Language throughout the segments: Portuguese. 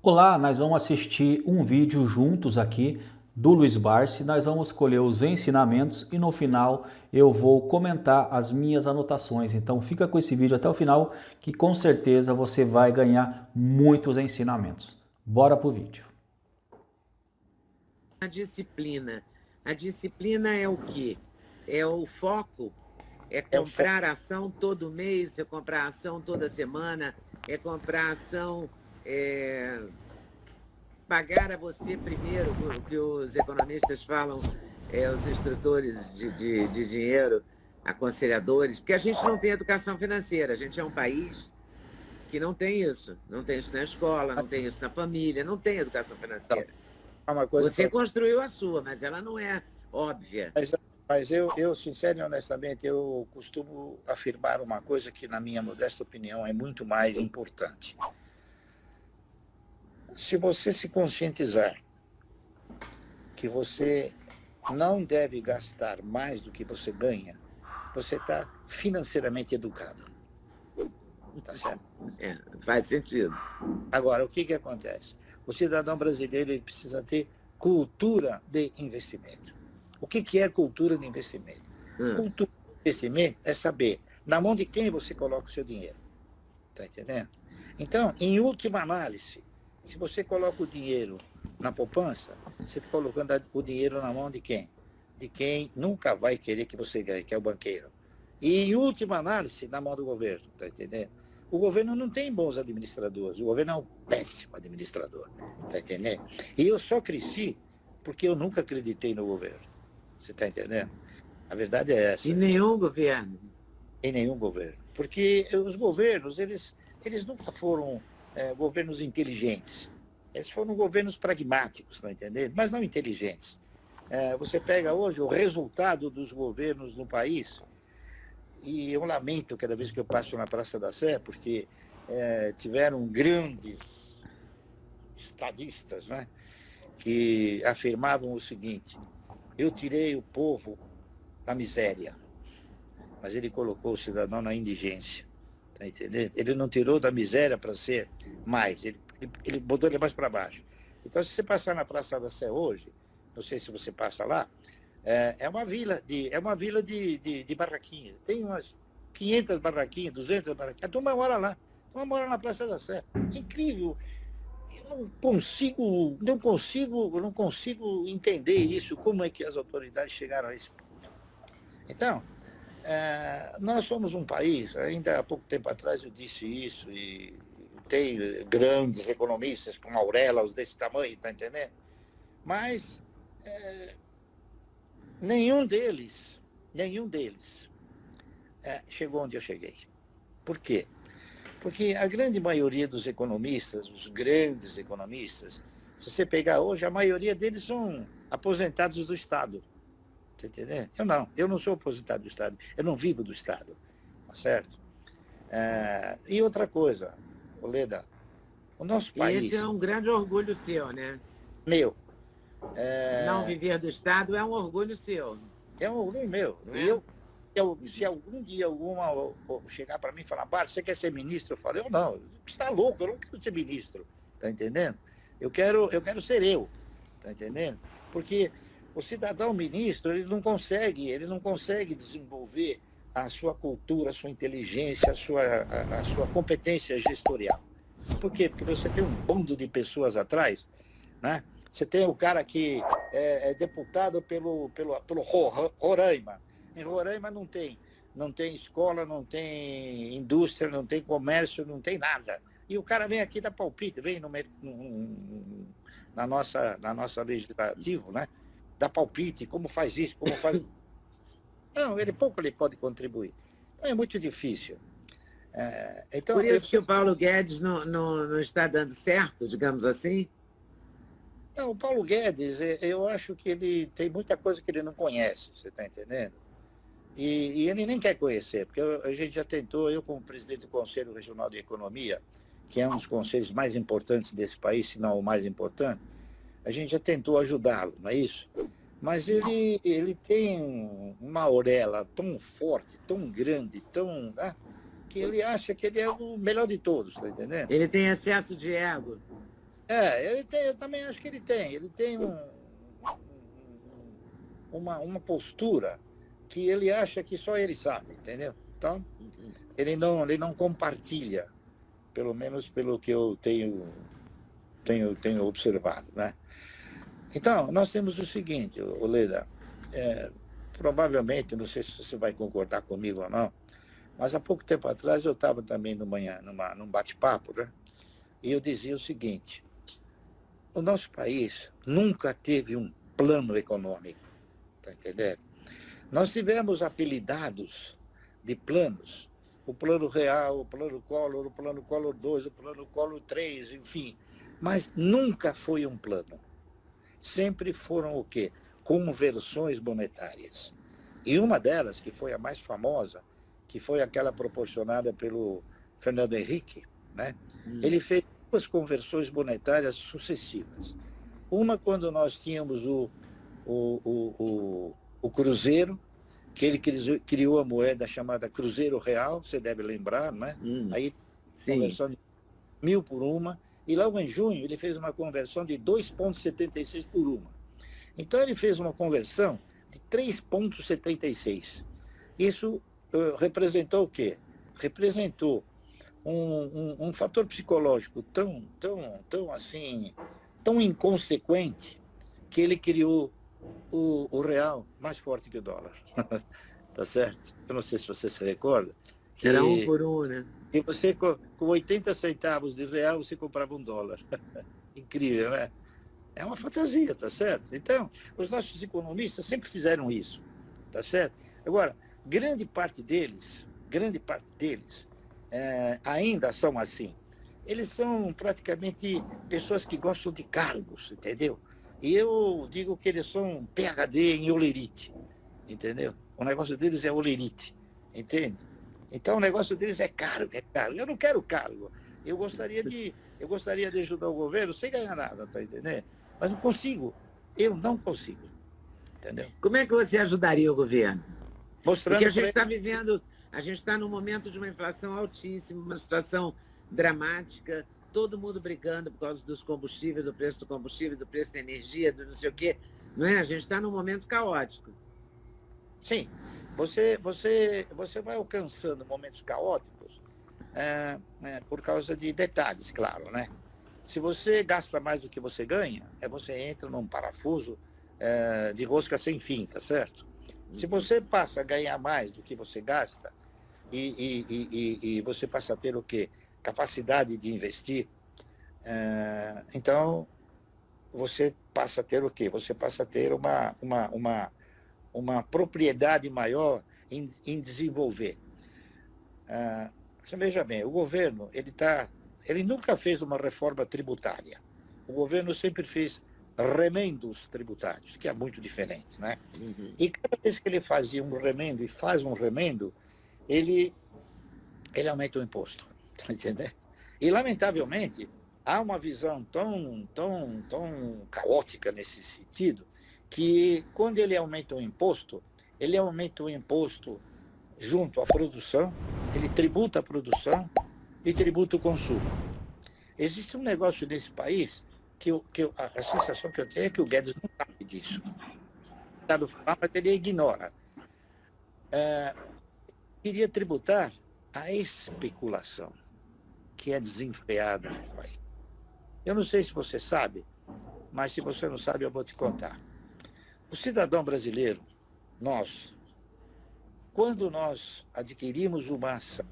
Olá, nós vamos assistir um vídeo juntos aqui do Luiz Barsi. Nós vamos escolher os ensinamentos e no final eu vou comentar as minhas anotações. Então fica com esse vídeo até o final que com certeza você vai ganhar muitos ensinamentos. Bora pro vídeo. A disciplina. A disciplina é o quê? É o foco, é comprar ação todo mês, é comprar ação toda semana, é comprar ação, pagar a você primeiro, o que os economistas falam, os instrutores de dinheiro, aconselhadores, porque a gente não tem educação financeira, a gente é um país que não tem isso na escola, não tem isso na família, não tem educação financeira. Você construiu a sua, mas ela não é óbvia. Mas eu, sincero e honestamente, eu costumo afirmar uma coisa que, na minha modesta opinião, é muito mais importante. Se você se conscientizar que você não deve gastar mais do que você ganha, você está financeiramente educado. Tá certo? Faz sentido. Agora, o que acontece? O cidadão brasileiro ele precisa ter cultura de investimento. O que é cultura de investimento? Cultura de investimento é saber na mão de quem você coloca o seu dinheiro. Está entendendo? Então, em última análise, se você coloca o dinheiro na poupança, você está colocando o dinheiro na mão de quem? De quem nunca vai querer que você ganhe, que é o banqueiro. E, em última análise, na mão do governo. Está entendendo? O governo não tem bons administradores, o governo é um péssimo administrador. Está entendendo? E eu só cresci porque eu nunca acreditei no governo. Você está entendendo? A verdade é essa. Em nenhum governo. Em nenhum governo. Porque os governos, eles nunca foram governos inteligentes. Eles foram governos pragmáticos, está entendendo? Mas não inteligentes. Você pega hoje o resultado dos governos no país, e eu lamento cada vez que eu passo na Praça da Sé, porque tiveram grandes estadistas, né, que afirmavam o seguinte: eu tirei o povo da miséria, mas ele colocou o cidadão na indigência. Está entendendo? Ele não tirou da miséria para ser mais, ele botou ele mais para baixo. Então, se você passar na Praça da Sé hoje, não sei se você passa lá, é uma vila de barraquinhas. Tem umas 500 barraquinhas, 200 barraquinhas. A turma mora lá. A turma mora na Praça da Sé. É incrível. Eu não consigo entender isso, como é que as autoridades chegaram a esse ponto. Então, nós somos um país, ainda há pouco tempo atrás eu disse isso, e tem grandes economistas com auréolas desse tamanho, está entendendo? Mas nenhum deles chegou onde eu cheguei. Por quê? Porque a grande maioria dos economistas, os grandes economistas, se você pegar hoje, a maioria deles são aposentados do Estado. Você entendeu? Eu não sou aposentado do Estado, eu não vivo do Estado, tá certo? E outra coisa, Oleda, o nosso país... Esse é um grande orgulho seu, né? Meu. Não viver do Estado é um orgulho seu. É um orgulho meu. Se algum dia alguma chegar para mim e falar: Barsi, você quer ser ministro? Eu falo: eu não, você está louco, eu não quero ser ministro. Está entendendo? Eu quero ser eu. Está entendendo? Porque o cidadão ministro, ele não consegue desenvolver a sua cultura, a sua inteligência, a sua competência gestorial. Por quê? Porque você tem um bando de pessoas atrás, né? Você tem o cara que é deputado pelo Roraima. Em Roraima não tem escola, não tem indústria, não tem comércio, não tem nada. E o cara vem aqui dar palpite, vem na nossa legislativo, né? Dá palpite, como faz isso, como faz... Não, pouco ele pode contribuir. Então é muito difícil. Então, por isso que o Paulo Guedes não está dando certo, digamos assim? Não, o Paulo Guedes, eu acho que ele tem muita coisa que ele não conhece, você está entendendo? E ele nem quer conhecer, porque a gente já tentou, eu como presidente do Conselho Regional de Economia, que é um dos conselhos mais importantes desse país, se não o mais importante, a gente já tentou ajudá-lo, não é isso? Mas ele tem uma auréola tão forte, tão grande, né, que ele acha que ele é o melhor de todos, está entendendo? Ele tem excesso de ego. Ele tem, eu também acho que ele tem. Ele tem uma postura que ele acha que só ele sabe, entendeu? Então, ele não compartilha, pelo menos pelo que eu tenho observado, né? Então, nós temos o seguinte, Leda, provavelmente, não sei se você vai concordar comigo ou não, mas há pouco tempo atrás eu estava também num bate-papo, né? E eu dizia o seguinte: o nosso país nunca teve um plano econômico, tá entendendo? Nós tivemos apelidados de planos, o plano real, o plano Collor 2, o plano Collor 3, enfim, mas nunca foi um plano. Sempre foram o quê? Conversões monetárias. E uma delas, que foi a mais famosa, que foi aquela proporcionada pelo Fernando Henrique, né? Ele fez 2 conversões monetárias sucessivas. Uma quando nós tínhamos o Cruzeiro, que ele criou a moeda chamada Cruzeiro Real, você deve lembrar, né? Aí, conversão de 1.000 por uma, e logo em junho ele fez uma conversão de 2,76 por uma. Então ele fez uma conversão de 3,76. Isso representou o quê? Representou um fator psicológico tão inconsequente, que ele criou o real mais forte que o dólar. Tá certo? Eu não sei se você se recorda. Era 1 por 1, né? E você, com 80 centavos de real, você comprava um dólar. Incrível, né? É uma fantasia, tá certo? Então, os nossos economistas sempre fizeram isso, tá certo? Agora, grande parte deles ainda são assim. Eles são praticamente pessoas que gostam de cargos, entendeu? E eu digo que eles são PhD em olerite, entendeu? O negócio deles é olerite, entende? Então o negócio deles é cargo, é cargo. Eu não quero cargo. Eu gostaria de ajudar o governo sem ganhar nada, tá entendendo? Mas não consigo. Eu não consigo, entendeu? Como é que você ajudaria o governo? Mostrando. Porque a gente está vivendo, a gente está num momento de uma inflação altíssima, uma situação dramática, todo mundo brigando por causa dos combustíveis, do preço do combustível, do preço da energia, do não sei o quê. Não é? A gente está num momento caótico. Sim, você vai alcançando momentos caóticos por causa de detalhes, claro, né? Se você gasta mais do que você ganha, você entra num parafuso de rosca sem fim, tá certo? Se você passa a ganhar mais do que você gasta e você passa a ter o quê? Capacidade de investir, então você passa a ter o quê? Você passa a ter uma propriedade maior em desenvolver. Você veja bem, o governo, ele nunca fez uma reforma tributária. O governo sempre fez remendos tributários, que é muito diferente, né? E cada vez que ele fazia um remendo e faz um remendo, ele aumenta o imposto, tá entendendo? E, lamentavelmente, há uma visão tão caótica nesse sentido, que quando ele aumenta o imposto junto à produção, ele tributa a produção e tributa o consumo. Existe um negócio nesse país que a sensação que eu tenho é que o Guedes não sabe disso. Mas ele ignora. Queria tributar a especulação, que é desenfreada no país. Eu não sei se você sabe, mas se você não sabe, eu vou te contar. O cidadão brasileiro, quando nós adquirimos uma ação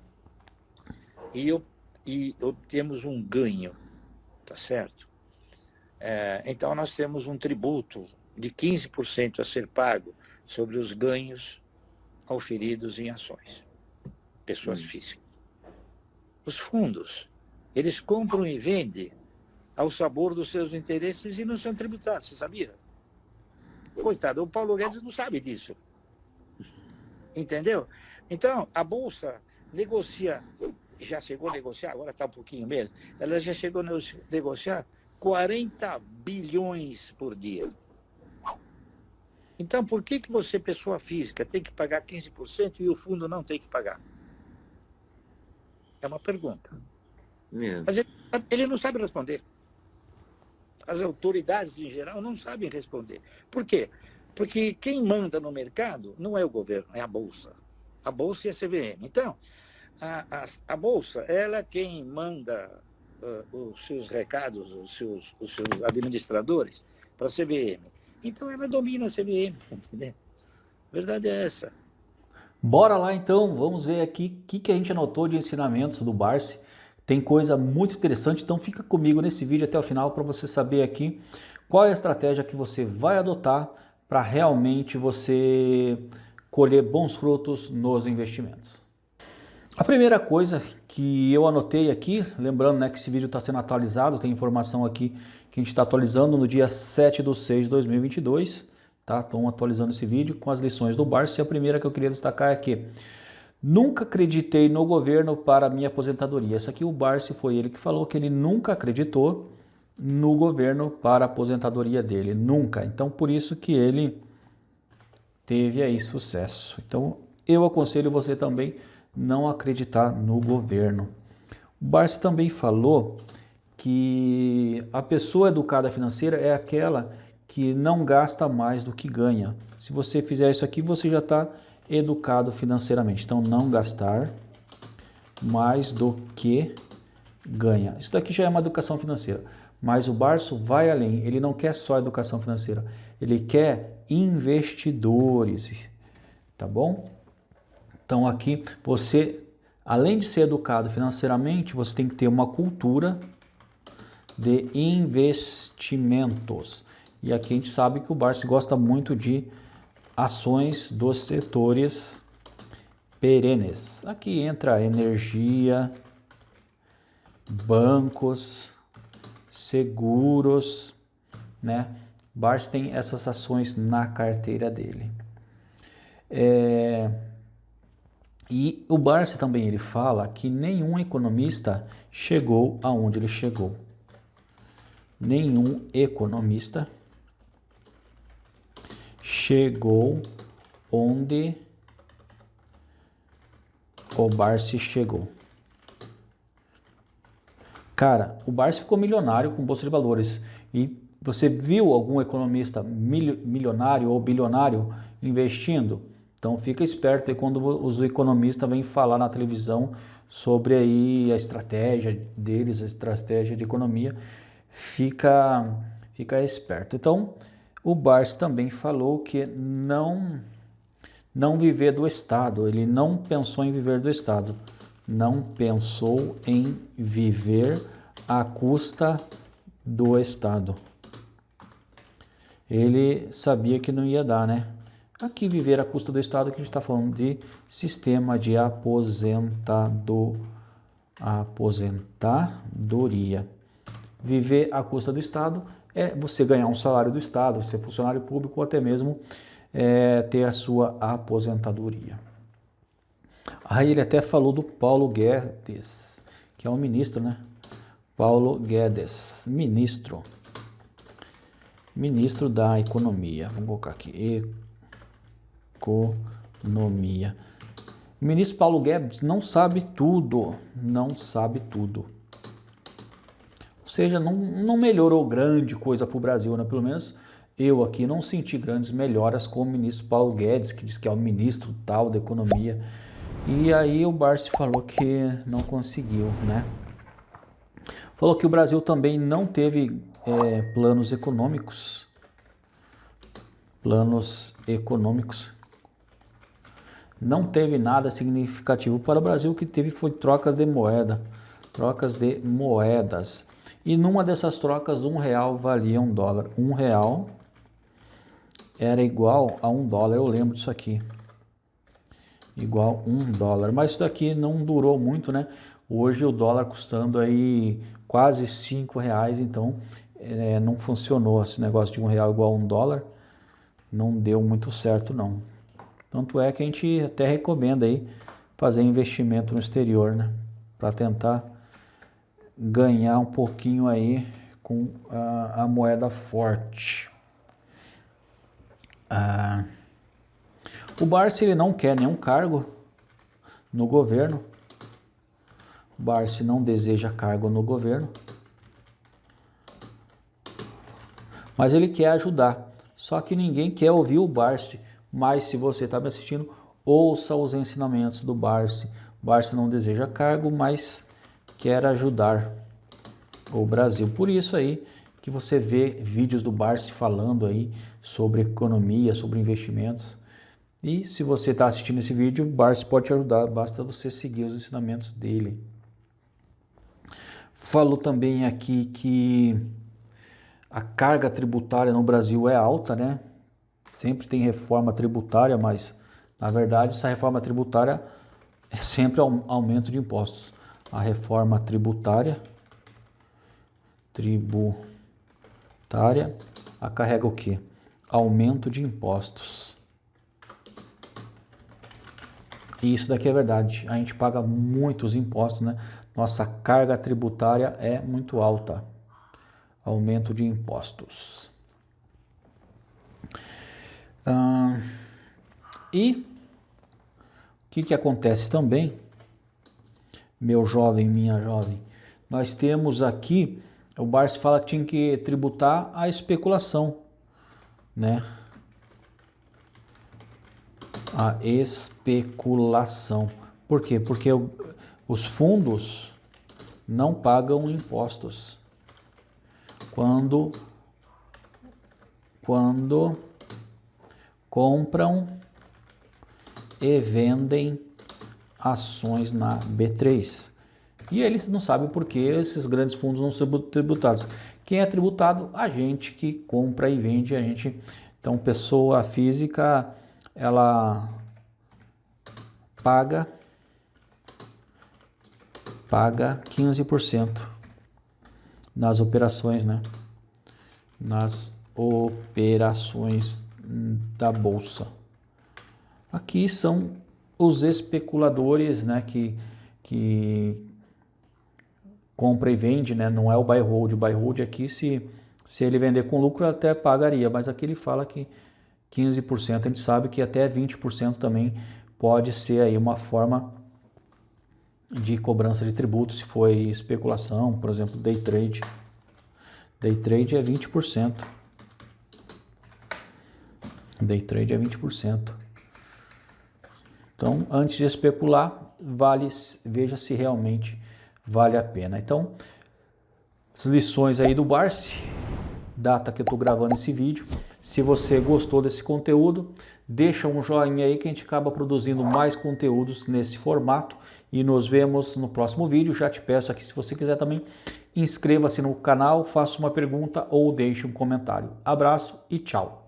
e obtemos um ganho, tá certo? Então nós temos um tributo de 15% a ser pago sobre os ganhos auferidos em ações, pessoas físicas. Os fundos, eles compram e vendem ao sabor dos seus interesses e não são tributados, você sabia? Coitado, o Paulo Guedes não sabe disso. Entendeu? Então, a Bolsa negocia, já chegou a negociar, agora está um pouquinho menos, ela já chegou a negociar 40 bilhões por dia. Então, por que você, pessoa física, tem que pagar 15% e o fundo não tem que pagar? É uma pergunta. Mas ele não sabe responder. as autoridades em geral não sabem responder. Por quê? Porque quem manda no mercado não é o governo, é a Bolsa. A Bolsa e a CVM. Então, a Bolsa, ela é quem manda os seus recados, os seus administradores para a CVM. Então, ela domina a CVM, entendeu? A verdade é essa. Bora lá então, vamos ver aqui o que a gente anotou de ensinamentos do Barsi. Tem coisa muito interessante, então fica comigo nesse vídeo até o final para você saber aqui qual é a estratégia que você vai adotar para realmente você colher bons frutos nos investimentos. A primeira coisa que eu anotei aqui, lembrando, né, que esse vídeo está sendo atualizado, tem informação aqui que a gente está atualizando no dia 7/6/2022, tá? Estão atualizando esse vídeo com as lições do Barsi. A primeira que eu queria destacar é que nunca acreditei no governo para minha aposentadoria. Essa aqui o Barsi foi ele que falou que ele nunca acreditou no governo para a aposentadoria dele, nunca. Então por isso que ele teve aí sucesso. Então eu aconselho você também não acreditar no governo. O Barsi também falou que a pessoa educada financeira é aquela que não gasta mais do que ganha. Se você fizer isso aqui, você já está educado financeiramente. Então, não gastar mais do que ganha. Isso daqui já é uma educação financeira. Mas o Barsi vai além. Ele não quer só educação financeira. Ele quer investidores. Tá bom? Então, aqui, você, além de ser educado financeiramente, você tem que ter uma cultura de investimentos. E aqui a gente sabe que o Barsi gosta muito de ações dos setores perenes. Aqui entra energia, bancos, seguros, né? O Barsi tem essas ações na carteira dele. E o Barsi também ele fala que nenhum economista chegou aonde ele chegou. Nenhum economista chegou onde o Barsi chegou. Cara, o Barsi ficou milionário com bolsa de valores. E você viu algum economista milionário ou bilionário investindo? Então fica esperto aí quando os economistas vêm falar na televisão sobre aí a estratégia deles, a estratégia de economia. Fica esperto. Então, o Barsi também falou que não viver do Estado. Ele não pensou em viver do Estado. Não pensou em viver à custa do Estado. Ele sabia que não ia dar, né? Aqui, viver à custa do Estado, que a gente está falando de sistema de aposentadoria. Viver à custa do Estado é você ganhar um salário do Estado, ser funcionário público ou até mesmo ter a sua aposentadoria. Aí ele até falou do Paulo Guedes, que é um ministro, né? Paulo Guedes, ministro da Economia. Vamos colocar aqui, Economia. O ministro Paulo Guedes não sabe tudo, não sabe tudo. Ou seja, não melhorou grande coisa para o Brasil, né? Pelo menos eu aqui não senti grandes melhoras com o ministro Paulo Guedes, que diz que é o ministro tal da Economia. E aí o Barsi falou que não conseguiu, né? Falou que o Brasil também não teve planos econômicos. Não teve nada significativo para o Brasil. O que teve foi trocas de moedas. E numa dessas trocas, R$1 valia $1. R$1 era igual a $1. Eu lembro disso aqui. Igual $1. Mas isso aqui não durou muito, né? Hoje o dólar custando aí quase R$5. Então não funcionou esse negócio de R$1 igual a $1. Não deu muito certo, não. Tanto é que a gente até recomenda aí fazer investimento no exterior, né? Para tentar ganhar um pouquinho aí com a moeda forte. O Barsi ele não quer nenhum cargo no governo. O Barsi não deseja cargo no governo. mas ele quer ajudar. Só que ninguém quer ouvir o Barsi. Mas se você está me assistindo, ouça os ensinamentos do Barsi. Barsi não deseja cargo, mas quer ajudar o Brasil. Por isso aí que você vê vídeos do Barsi falando aí sobre economia, sobre investimentos. E se você está assistindo esse vídeo, o Barsi pode te ajudar, basta você seguir os ensinamentos dele. Falou também aqui que a carga tributária no Brasil é alta, né? Sempre tem reforma tributária, mas na verdade essa reforma tributária é sempre aumento de impostos. A reforma tributária acarrega o quê? Aumento de impostos. E isso daqui é verdade. A gente paga muitos impostos, né? Nossa carga tributária é muito alta. Aumento de impostos. E o que acontece também, meu jovem, minha jovem? Nós temos aqui, o Barsi fala que tinha que tributar a especulação, né? A especulação. Por quê? Porque os fundos não pagam impostos quando compram e vendem ações na B3. E eles não sabem por que esses grandes fundos não são tributados. Quem é tributado? A gente que compra e vende. A gente, então, pessoa física, ela paga 15% nas operações, né? Nas operações da bolsa. Aqui são os especuladores, né? Que compra e vende, né? Não é o buy hold. O buy hold aqui, se ele vender com lucro, até pagaria, mas aqui ele fala que 15%, a gente sabe que até 20% também pode ser aí uma forma de cobrança de tributo, se for especulação, por exemplo, day trade. Day trade é 20%. Day trade é 20%. Então, antes de especular, veja se realmente vale a pena. Então, as lições aí do Barsi, data que eu estou gravando esse vídeo. Se você gostou desse conteúdo, deixa um joinha aí que a gente acaba produzindo mais conteúdos nesse formato. E nos vemos no próximo vídeo. Já te peço aqui, se você quiser também, inscreva-se no canal, faça uma pergunta ou deixe um comentário. Abraço e tchau!